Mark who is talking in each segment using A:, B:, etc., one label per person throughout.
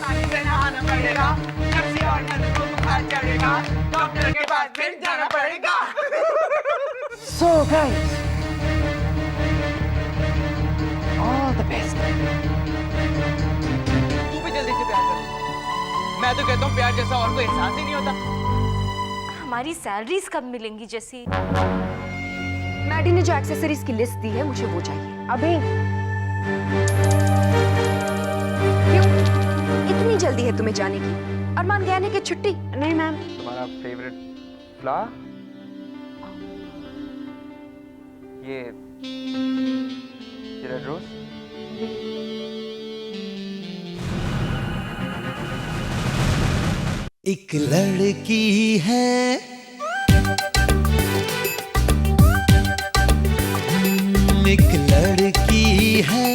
A: पानी से नहाना पड़ेगा, जर्सी और नंदू को बुखार चढ़ेगा, डॉक्टर के पास फिर जाना पड़ेगा।
B: So guys, all the best.
A: तू भी जल्दी से प्यार कर। मैं तो कहता हूँ प्यार जैसा और कोई एहसास ही नहीं होता।
C: हमारी सैलरीज कब मिलेंगी जैसी?
D: मैडी ने जो एक्सेसरीज की लिस्ट दी है मुझे वो चाहिए अभी। क्यों इतनी जल्दी है तुम्हें जाने की? अरमान गया नहीं कि छुट्टी? नहीं मैम।
E: तुम्हारा फेवरेट फ्लावर? ये रेड रोज?
F: एक लड़की है एक लड़की है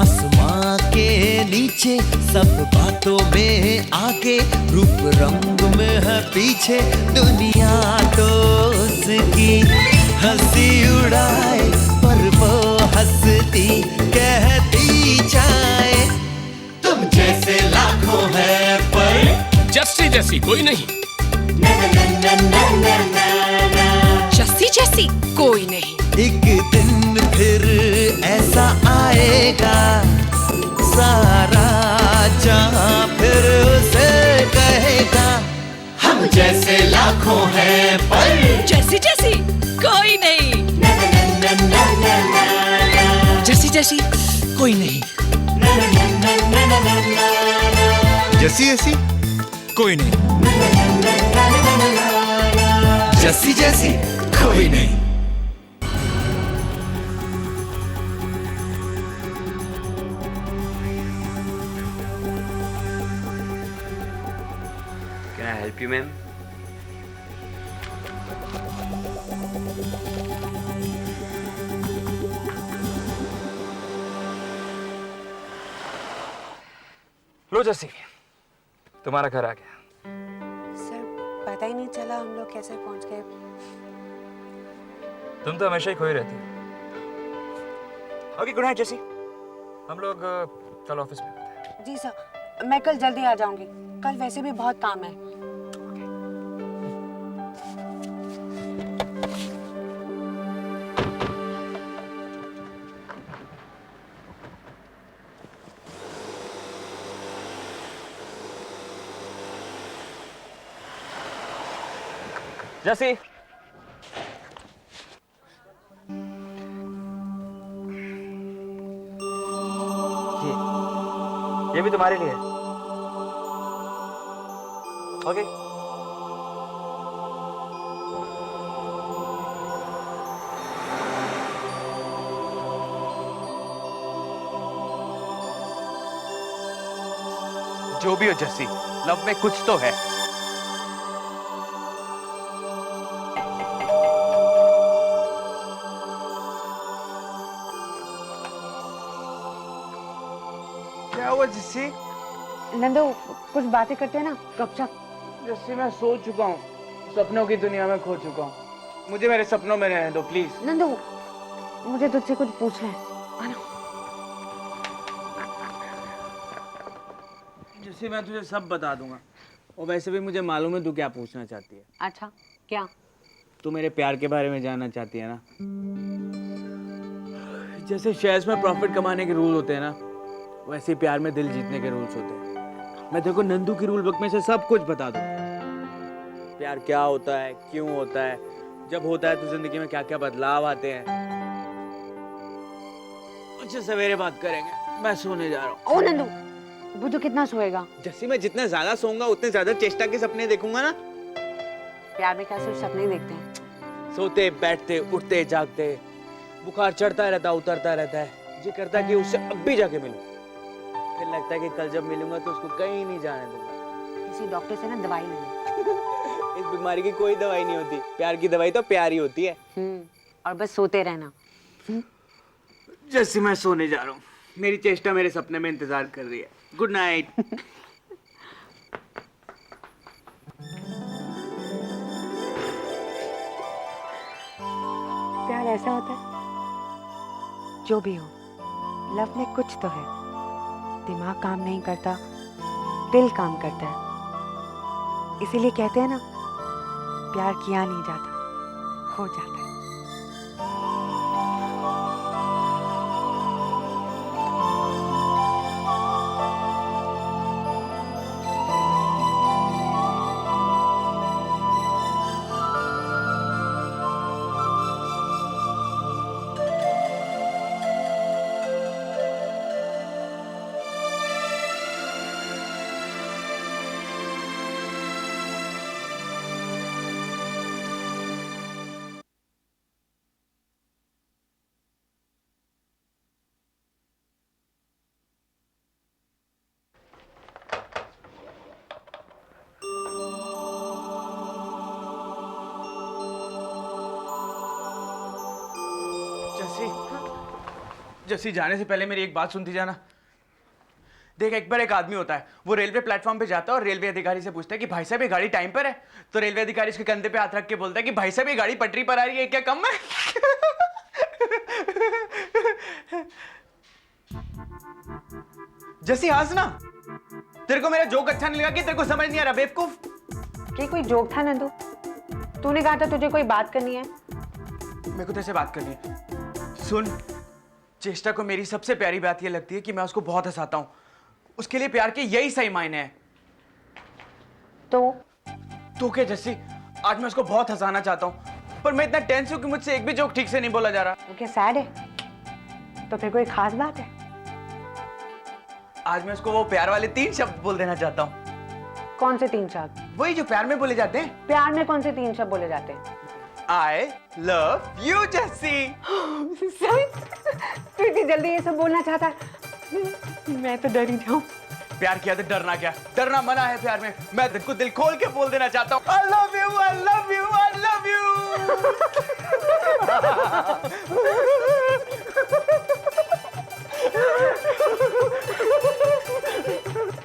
F: आसमां के नीचे, सब बातों में आगे, रूप रंग में है पीछे, दुनिया तो उसकी हंसी उड़ाए, पर वो हंसती कहती जाए तुम जैसे लाखों हैं पर
G: जस्सी जैसी कोई नहीं।
C: जस्सी जैसी कोई नहीं।
F: एक दिन फिर ऐसा आएगा, सारा जहां फिर उसे कहेगा हम जैसे लाखों हैं पर
C: जैसी जैसी कोई नहीं।
G: जस्सी जैसी कोई नहीं।
E: जैसी जैसी कोई नहीं।
F: जैसी जैसी कोई नहीं।
H: Can I help you, ma'am?
E: लो जस्सी, तुम्हारा घर आ गया।
I: सर पता ही नहीं चला हम लोग कैसे पहुंच गए।
E: तुम तो हमेशा ही खोई रहती हो। Okay, good night Jassi. हम लोग कल ऑफिस में मिलते हैं।
I: जी सर, मैं कल जल्दी आ जाऊंगी, कल वैसे भी बहुत काम है।
E: जस्सी, ये भी तुम्हारे लिए है। ओके। जो भी हो जस्सी, लव में कुछ तो है। क्या हुआ जस्सी?
I: नंदू कुछ बातें करते हैं ना, गपशप।
A: जस्सी मैं सो चुका हूँ, सपनों की दुनिया में खो चुका हूँ। मुझे मेरे सपनों में रहने दो प्लीज।
I: नंदू मुझे तुझसे कुछ पूछना है, आना।
A: जस्सी मैं तुझे सब बता दूंगा, और वैसे भी मुझे मालूम है तू क्या पूछना चाहती है।
I: अच्छा क्या?
A: तू मेरे प्यार के बारे में जानना चाहती है ना? जैसे शेयर्स में प्रॉफिट कमाने के रूल होते हैं ना, वैसे ही प्यार में दिल जीतने के रूल्स होते हैं। मैं देखो नंदू की रूल बुक में से सब कुछ बता दूं। प्यार क्या होता है, क्यों होता है, जब होता है तो जिंदगी में क्या क्या बदलाव आते हैं। अच्छा सवेरे बात करेंगे, मैं सोने जा रहा हूँ।
I: ओ नंदू, वो तो कितना सोएगा?
A: जैसे मैं जितना ज्यादा सोऊंगा उतने ज्यादा चेष्टा के सपने देखूंगा ना।
I: प्यार में क्या सिर्फ सपने ही देखते हैं?
A: सोते बैठते उठते जागते, बुखार चढ़ता रहता उतरता रहता है। जी करता है कि उससे अब भी जाके मिलूं, फिर लगता है कि कल जब मिलूंगा तो उसको कहीं नहीं जाने दूंगा।
I: किसी डॉक्टर से ना दवाई ले।
A: इस बीमारी की कोई दवाई नहीं होती, प्यार की दवाई तो प्यार ही होती है।
I: और बस सोते रहना।
A: जैसे मैं सोने जा रहा हूँ, मेरी चेष्टा मेरे सपने में इंतजार कर रही है। Good night.
I: प्यार ऐसा होता है, जो भी हो, लव में कुछ तो है। दिमाग काम नहीं करता, दिल काम करता है। इसीलिए कहते हैं ना, प्यार किया नहीं जाता, हो जाता है।
A: जैसी जाने से पहले मेरी एक बात सुनती जाना। देख, एक बार एक आदमी होता है, वो रेलवे प्लेटफॉर्म पे जाता है और रेलवे अधिकारी से पूछता है कि भाई साहब ये गाड़ी टाइम पर है? तो रेलवे अधिकारी उसके कंधे पे हाथ रख के बोलता है कि भाई साहब ये गाड़ी पटरी पर आ रही है, क्या कम है? जैसी हंस ना, तेरे को मेरा जोक अच्छा नहीं लगा कि तेरे को समझ नहीं आ रहा बेवकूफ?
I: ये कोई जोक था नंदू? तूने कहा था तुझे कोई बात करनी है।
A: मेरे को तेरे से बात करनी है। सुन, चेष्टा को मेरी सबसे प्यारी बात ये लगती है कि मैं उसको बहुत हंसाता हूँ। उसके लिए प्यार के यही सही मायने हैं।
I: तो
A: क्या जैसी, आज मैं उसको बहुत हंसाना चाहता हूँ, पर मैं इतना टेंस हूँ कि मुझसे एक भी जोक ठीक से नहीं बोला जा रहा।
I: वो क्या सैड है? तो फिर कोई खास बात है?
A: आज मैं उसको वो प्यार वाले 3 शब्द बोल देना चाहता हूँ।
I: कौन से 3 शब्द?
A: वही जो प्यार में बोले जाते हैं।
I: प्यार में कौन से 3 शब्द बोले जाते हैं?
A: I love you, जैसी।
I: तू इतनी जल्दी ये सब बोलना चाहता है? मैं तो डरी जाऊं।
A: प्यार किया तो डरना क्या? डरना मना है प्यार में। मैं दिल को दिल खोल के बोल देना चाहता हूँ। I love you, I love you, I love you।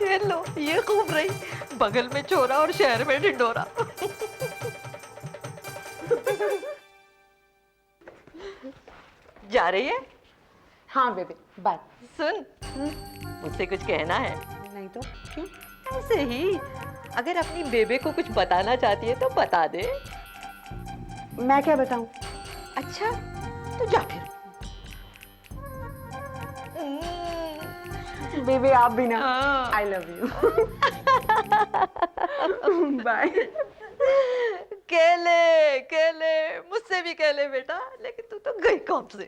H: ये लो, ये खूब रही, बगल में छोरा और शहर में ढिंडोरा। जा रही है?
I: हाँ बेबी, बात
H: सुन, मुझसे कुछ कहना है?
I: नहीं तो क्यों?
H: ऐसे ही, अगर अपनी बेबे को कुछ बताना चाहती है तो बता दे।
I: मैं क्या बताऊं?
H: अच्छा, तो जा फिर।
I: बेबी आप भी ना। I love you. बाय।
H: केले केले, मुझसे भी केले बेटा, लेकिन तू तो गई कौन से?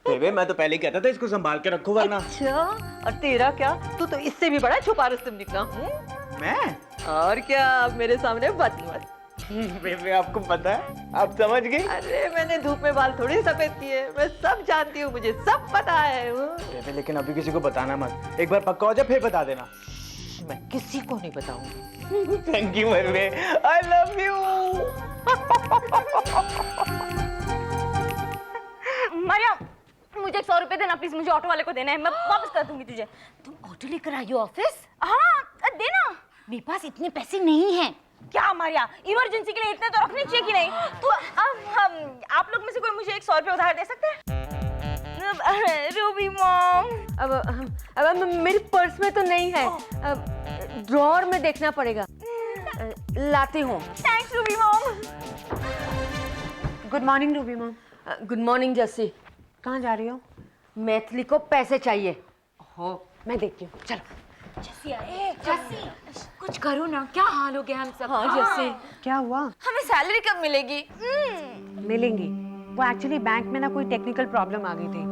A: बेबे, मैं तो पहले ही कहता था इसको संभाल के रखो वरना।
H: अच्छा, और तेरा क्या? तू तो इससे भी बड़ा छुपा रुस्तम निकला।
A: मैं?
H: और क्या, अब मेरे सामने बत मत।
A: बेबे, आपको पता है, आप समझ गई?
H: अरे मैंने धूप में बाल थोड़ी सफेद किए, मैं सब जानती हूँ, मुझे सब पता है।
A: बेबे, लेकिन अभी किसी को बताना मत। एक बार पक्का हो जाए फिर बता देना।
H: मैं किसी को नहीं बताऊंगी।
A: थैंक यू बेबे, आई लव यू।
C: मारिया, मुझे 100 रुपए देना प्लीज, मुझे ऑटो वाले को देना है, मैं वापस कर दूंगी तुझे।
J: तुम ऑटो लेकर आई हो ऑफिस?
C: हाँ, देना।
J: मेरे पास इतने पैसे नहीं हैं।
C: क्या मारिया, इमरजेंसी के लिए इतने तो रखने चाहिए कि नहीं? तो आप लोग में से कोई मुझे 100 रुपए उधार दे सकते हैं? रूबी मॉम,
H: अब मेरी पर्स में तो नहीं है, ड्रॉअर में देखना पड़ेगा। लाती हूँ।
C: Thanks Ruby mom.
I: Good morning Ruby mom.
H: Good morning Jassi.
I: कहाँ जा रही हो?
H: मैथिली को पैसे चाहिए।
I: हो, मैं देखती हूँ, चलो।
J: जस्सी, कुछ करो ना, क्या हाल हो गया हम सब।
H: हाँ जस्सी।
I: क्या हुआ?
C: हमें सैलरी कब मिलेगी?
I: मिलेंगी। वो एक्चुअली बैंक में ना कोई टेक्निकल प्रॉब्लम आ गई थी,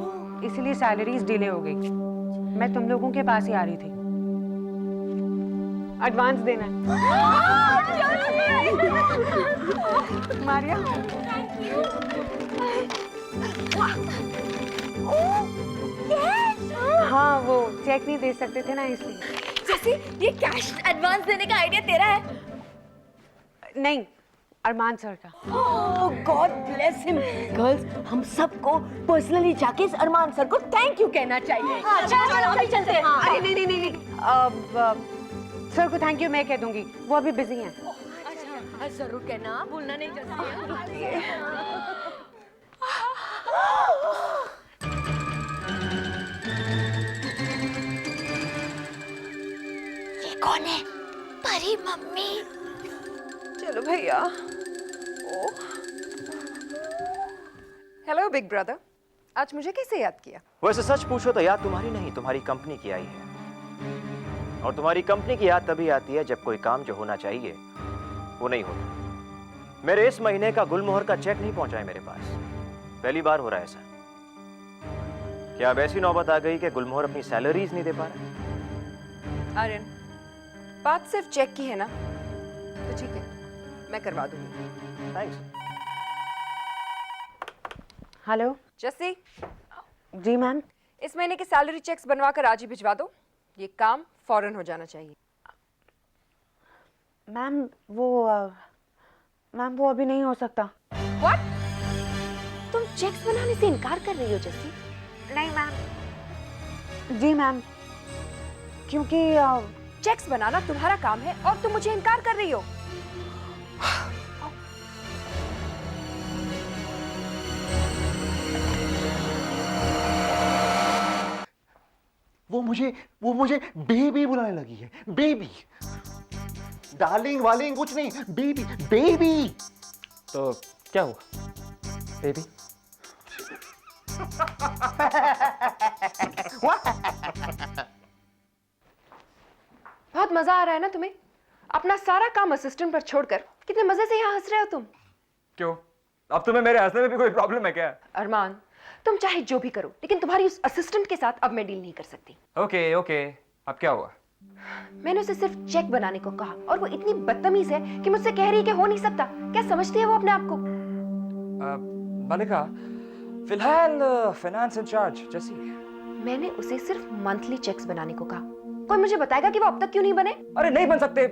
I: इसीलिए सैलरीज डिले हो गई। मैं तुम लोगों के पास ही आ रही थी। एडवांस देना है। मारिया, हाँ वो चेक नहीं दे सकते थे ना, इसलिए।
C: जैसे ये कैश एडवांस देने का आइडिया तेरा है?
I: नहीं, अरमान सर का।
H: God bless him. गर्ल्स, हम सबको पर्सनली जाके इस अरमान सर को थैंक यू कहना चाहिए।
C: चलो चलते हैं।
I: अरे नहीं नहीं नहीं, नहीं। सर को थैंक यू मैं कह दूंगी, वो अभी बिजी हैं।
H: जरूर कहना, भूलना नहीं चाहिए।
J: कौन है? परी मम्मी।
D: चलो भैया। हेलो बिग ब्रदर, आज मुझे कैसे याद किया?
E: वैसे सच पूछो तो याद तुम्हारी नहीं, तुम्हारी कंपनी की आई है। और तुम्हारी कंपनी की याद तभी आती है जब कोई काम जो होना चाहिए वो नहीं होता। मेरे इस महीने का गुलमोहर का चेक नहीं पहुंचा है मेरे पास। पहली बार हो रहा है ऐसा। क्या अब ऐसी नौबत आ गई कि गुलमोहर अपनी सैलरीज नहीं दे पा रहा?
D: आर्यन, बात सिर्फ चेक की है ना, तो ठीक है, मैं करवा दूंगी।
E: थैंक्स।
I: हेलो।
D: जस्सी,
I: जी मैम।
D: इस महीने के सैलरी चेक्स बनवा कर आज ही भिजवा दो। ये काम फौरन हो जाना चाहिए।
I: मैम वो अभी नहीं हो सकता।
D: What? तुम चेक्स बनाने से इनकार कर रही हो जस्सी?
I: नहीं मैम। जी मैम, क्योंकि
D: चेक्स बनाना तुम्हारा काम है और तुम मुझे इनकार कर रही हो।
K: वो मुझे बेबी बुलाने लगी है। बेबी, डार्लिंग वालिंग कुछ नहीं, बेबी बेबी।
E: तो क्या हुआ? बेबी?
D: बहुत मजा आ रहा है ना तुम्हें? अपना सारा काम असिस्टेंट पर छोड़कर कितने मजे से यहाँ हंस रहे हो तुम।
E: क्यों? अब तुम्हें मेरे हंसने में भी कोई प्रॉब्लम है क्या?
D: अरमान, तुम चाहे जो भी करो, लेकिन तुम्हारी उस असिस्टेंट के साथ अब मैं डील नहीं कर सकती।
E: ओके ओके, अब क्या हुआ?
D: मैंने उसे सिर्फ चेक बनाने को कहा और वो इतनी बदतमीज है कि मुझसे कह रही है कि हो नहीं सकता। क्या समझती है वो अपने आप को?
E: मलिका, फिलहाल फाइनेंस इंचार्ज जैसी।
D: मैंने उसे सिर्फ मंथली चेक्स बनाने को कहा। कोई मुझे बताएगा कि वो अब तक क्यों नहीं बने?
E: अरे नहीं बन सकते।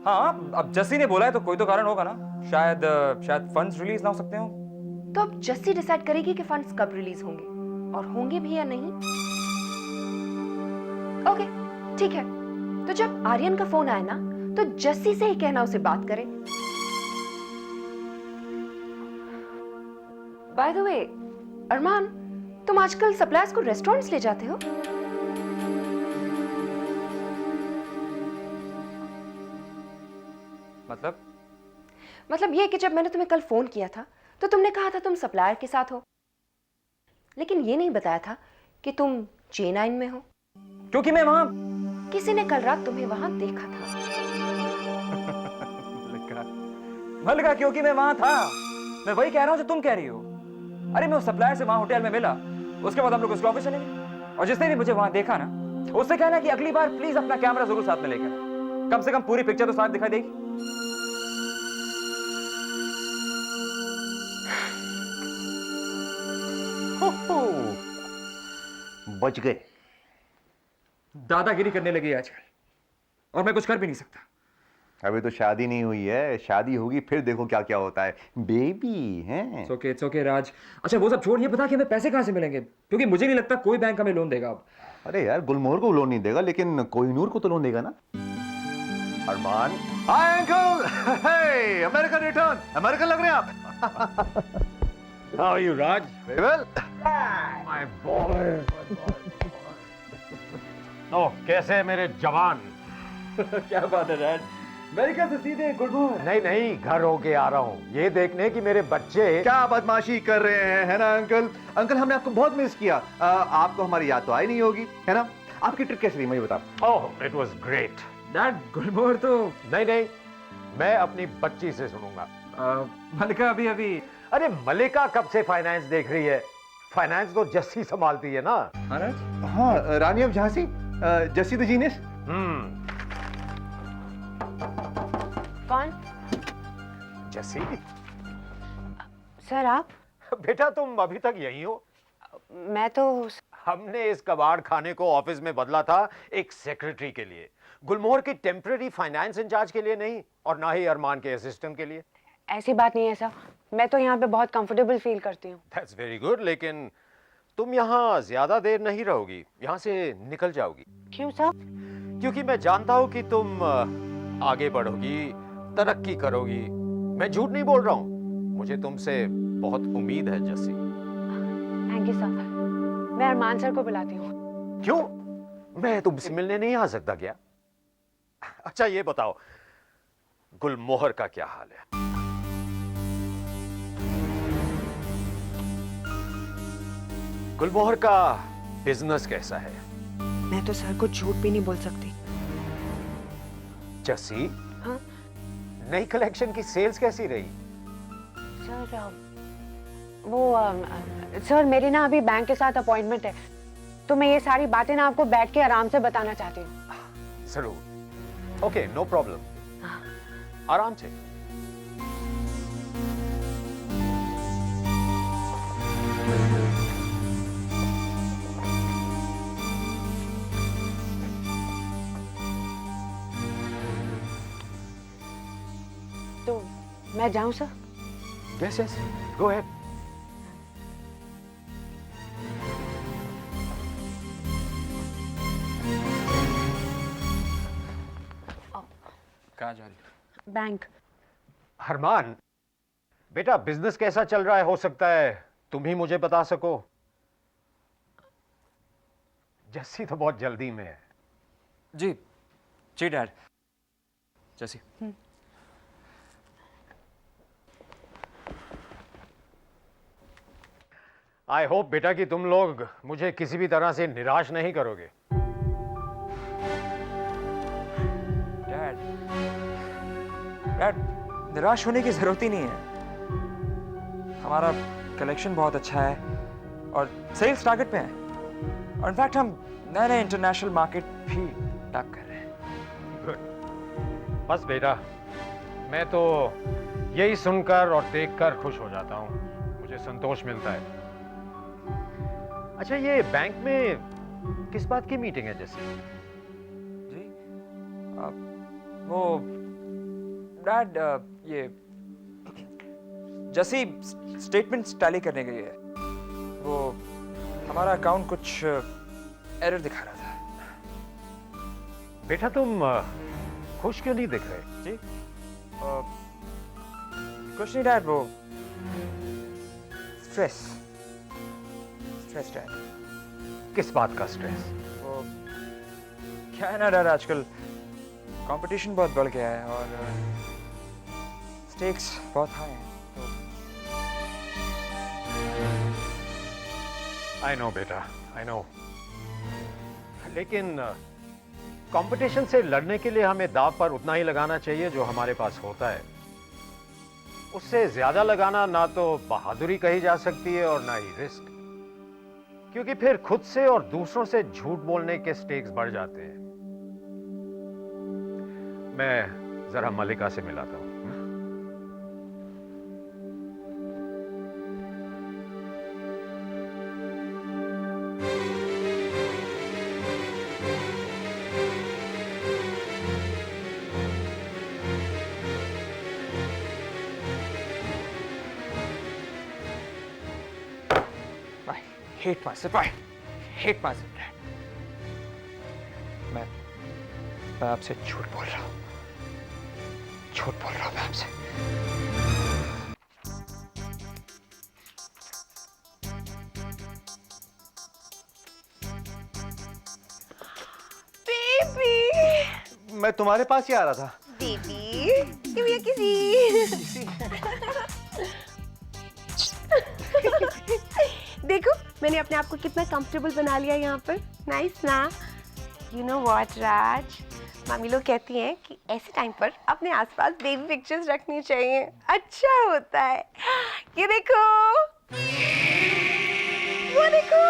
E: हाँ, अब जस्सी ने बोला है तो कोई तो कारण होगा ना। शायद फंड्स रिलीज ना हो सकते हो।
D: तो अब जस्सी डिसाइड करेगी कि फंड्स कब रिलीज होंगे और होंगे भी या नहीं। ओके, ठीक है। तो जब आर्यन का फोन आए ना, तो जस्सी से ही कहना उसे बात करे। बाय द वे, अरमान, तुम आजकल सप्लायर्स को रेस्टोरेंट्स ले जाते हो? मतलब ये कि जब मैंने तुम्हें कल फोन किया था तो तुमने कहा था तुम सप्लायर के साथ हो, लेकिन ये नहीं बताया था कि तुम J9 में हो।
E: क्योंकि मैं वहां,
D: किसी ने कल रात तुम्हें वहां देखा था।
E: मलिका, क्योंकि मैं वहां था। मैं वही कह रहा हूं जो तुम कह रही हो। अरे मैं उस सप्लायर से वहां होटल में मिला, उसके बाद हम लोग उसके ऑफिस चले गए और जिसने भी मुझे वहां देखा ना, उससे कहना कि अगली बार प्लीज अपना कैमरा जरूर साथ में लेकर, कम से कम पूरी पिक्चर तो साथ दिखाई देगी।
K: बच गए।
E: दादागिरी करने लगी आजकल और मैं कुछ कर भी नहीं सकता।
K: अभी तो शादी नहीं हुई है, शादी होगी फिर देखो क्या क्या होता है। बेबी है।
E: It's okay, राज। अच्छा वो सब छोड़, ये बता कि हमें पैसे कहां से मिलेंगे, क्योंकि मुझे नहीं लगता कोई बैंक हमें लोन देगा अब।
K: अरे यार, गुलमोहर को लोन नहीं देगा, लेकिन कोहिनूर को तो लोन देगा ना। अरमान, हाय अंकल। हे, अमेरिकन रिटर्न। अमेरिकन लग रहे हैं आप।
L: How are you, Raj?
K: Very well.
L: My boy. Oh, कैसे है मेरे जवान?
E: क्या बात है राज, अमेरिका से सीधे गुलमोहर?
L: नहीं, घर होके आ रहा हूँ ये देखने कि मेरे बच्चे
K: क्या बदमाशी कर रहे हैं, है ना अंकल? अंकल, हमने आपको बहुत मिस किया। आपको हमारी याद तो आई नहीं होगी, है ना? आपकी ट्रिप कैसी रही, मुझे बताओ।
L: Oh, it was great.
E: Dad, Gulmohar तो
L: नहीं, मैं अपनी बच्ची से सुनूंगा।
E: मलिका अभी
L: अरे मलिका कब से फाइनेंस देख रही है? फाइनेंस तो जस्सी संभालती है ना।
E: हाँ राज?
K: हाँ, Rani of Jhansi, Jassi the genius.
I: कौन?
L: जस्सी।
I: सर आप?
L: बेटा तुम अभी तक यहीं हो?
I: मैं तो
L: हमने इस कबाड़ खाने को ऑफिस में बदला था एक सेक्रेटरी के लिए, गुलमोहर की टेम्पररी फाइनेंस इंचार्ज के लिए नहीं, और ना ही अरमान के असिस्टेंट के लिए।
I: ऐसी बात नहीं है सर, मैं तो यहाँ पे बहुत कंफर्टेबल फील करती हूँ।
L: That's very good, लेकिन तुम यहाँ ज्यादा देर नहीं रहोगी, यहाँ से निकल जाओगी।
I: क्यों सर?
L: क्योंकि मैं जानता हूँ कि तुम आगे बढ़ोगी, तरक्की करोगी। मैं झूठ नहीं बोल रहा हूँ, मुझे तुमसे बहुत उम्मीद है जस्सी।
I: Thank you sir. मैं अरमान सर को बुलाती हूँ।
L: क्यों? मैं तुमसे मिलने नहीं आ सकता क्या? अच्छा ये बताओ, गुलमोहर का क्या हाल है? गुलमोहर का बिजनेस कैसा है?
D: मैं तो सर को झूठ भी नहीं बोल सकती।
L: जस्सी,
D: हाँ?
L: नई कलेक्शन की सेल्स कैसी रही?
I: सर सर मेरी ना अभी बैंक के साथ अपॉइंटमेंट है, तो मैं ये सारी बातें ना आपको बैठ के आराम से बताना चाहती हूँ।
L: जरूर। ओके, नो प्रॉब्लम, आराम से।
I: तो मैं जाऊं sir?
L: Yes yes, go ahead.
A: कहाँ जा रही हो?
I: बैंक।
L: अरमान, बेटा बिजनेस कैसा चल रहा है? हो सकता है तुम ही मुझे बता सको। जस्सी तो बहुत जल्दी में है।
A: जी जी डैड। जैसी
L: आई होप बेटा कि तुम लोग मुझे किसी भी तरह से निराश नहीं करोगे।
M: डैड, डैड निराश होने की जरूरत ही नहीं है। हमारा कलेक्शन बहुत अच्छा है और सेल्स टारगेट पे है, और इनफैक्ट हम नए नए इंटरनेशनल मार्केट भी टैप कर रहे हैं।
L: गुड। बस बेटा, मैं तो यही सुनकर और देखकर खुश हो जाता हूँ, मुझे संतोष मिलता है। अच्छा, ये बैंक में किस बात की मीटिंग है जैसे?
M: जी वो डैड, ये जैसी स्टेटमेंट्स टैली करने के लिए वो हमारा अकाउंट कुछ एरर दिखा रहा था।
L: बेटा तुम खुश क्यों नहीं दिख रहे?
M: जी कुछ नहीं डैड, वो स्ट्रेस डैड।
L: किस बात का स्ट्रेस?
M: वो क्या है ना डैड, आजकल कंपटीशन बहुत बढ़ गया है और स्टेक्स बहुत हाई हैं।
L: आई नो बेटा, आई नो, लेकिन कंपटीशन से लड़ने के लिए हमें दांव पर उतना ही लगाना चाहिए जो हमारे पास होता है। उससे ज्यादा लगाना ना तो बहादुरी कही जा सकती है और ना ही रिस्क, क्योंकि फिर खुद से और दूसरों से झूठ बोलने के स्टेक्स बढ़ जाते हैं। मैं जरा मलिका से मिलाता हूं।
M: Hate myself, I hate myself, Dad. मैं आपसे झूठ बोल रहा हूँ, मैं आपसे।
C: बेबी,
K: मैं तुम्हारे पास ही आ रहा था।
C: Baby, give me a kissy। देखो मैंने अपने आप को कितना कंफर्टेबल बना लिया यहाँ पर। नाइस ना? You know what Raj, mummy लोग कहती हैं कि ऐसे टाइम पर अपने आसपास बेबी पिक्चर्स रखनी चाहिए, अच्छा होता है। ये देखो, वो देखो,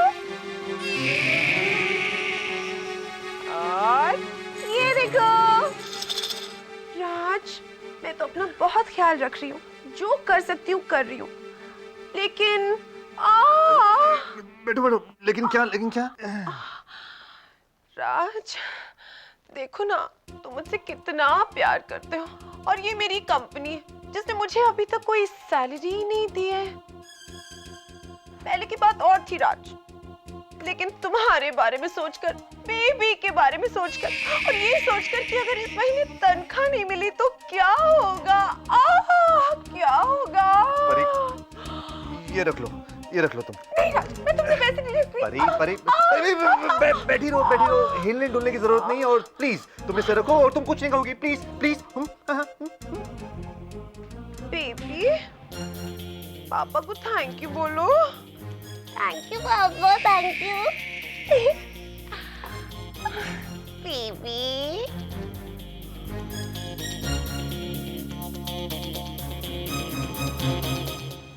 C: और ये देखो। राज, मैं तो अपना बहुत ख्याल रख रही हूँ, जो कर सकती हूँ कर रही हूँ, लेकिन
K: बैठो बैठो। लेकिन क्या?
C: राज, देखो ना, तुम मुझसे कितना प्यार करते हो, और ये मेरी कंपनी है जिसने मुझे अभी तक कोई सैलरी ही नहीं दी है। पहले की बात और थी राज, लेकिन तुम्हारे बारे में सोचकर, बेबी के बारे में सोचकर, और ये सोचकर कि अगर इस महीने तनख्वाह नहीं मिली तो क्या होगा, क्या होगा।
K: ये रख लो तुम।
C: नहीं राज, मैं तुमसे पैसे नहीं लेती।
K: परी परी बैठी रहो, हिलने डुलने की जरूरत नहीं है। और प्लीज तुम इसे रखो और तुम कुछ नहीं कहोगी, प्लीज प्लीज।
C: बेबी, पापा को थैंक यू बोलो।
J: थैंक यू पापा, थैंक यू बेबी।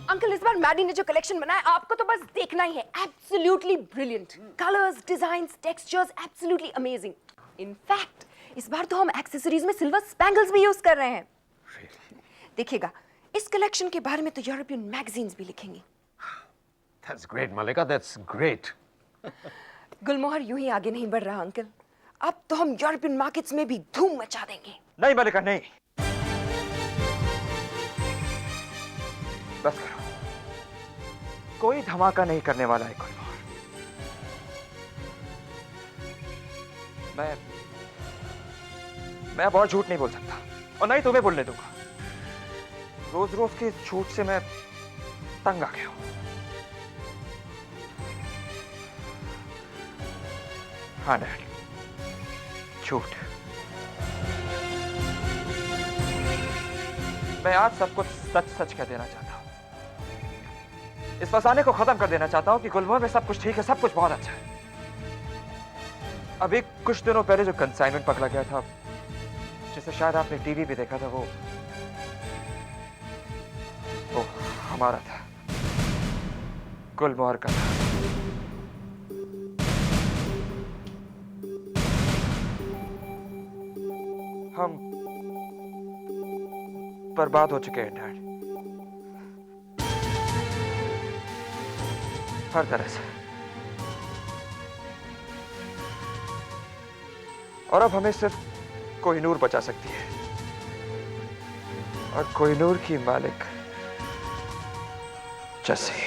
D: अंकल, इस बार मैडी ने जो कलेक्शन बनाया आपको तो बस देखना ही है। Absolutely brilliant colours, designs, textures, absolutely amazing. In fact इस बार तो हम एक्सेसरीज में सिल्वर स्पैंगल्स भी यूज कर रहे हैं। देखिएगा, इस कलेक्शन के बारे में तो यूरोपियन मैगजीन्स भी लिखेंगी।
L: That's great, Malika. That's great.
D: गुलमोहर यूं ही आगे नहीं बढ़ रहा अंकल। अब तो हम यूरोपियन मार्केट्स में भी धूम मचा देंगे।
M: नहीं मलिका, नहीं। बस करो, कोई धमाका नहीं करने वाला है गुलमोहर। मैं अब और झूठ नहीं बोल सकता, और नहीं तुम्हें बोलने दूंगा। रोज रोज के झूठ से मैं तंग आ गया हूं। हाँ डैड, झूठ। मैं आज सब कुछ सच सच कह देना चाहता हूं। इस फसाने को खत्म कर देना चाहता हूं कि गुलमोहर में सब कुछ ठीक है, सब कुछ बहुत अच्छा है। अभी कुछ दिनों पहले जो कंसाइनमेंट पकड़ा गया था, जिसे शायद आपने टीवी पे देखा था, वो हमारा था, गुलमोहर का था। हम बर्बाद हो चुके हैं डैड, हर तरह से। और अब हमें सिर्फ कोहिनूर बचा सकती है, और कोहिनूर की मालिक जस्सी।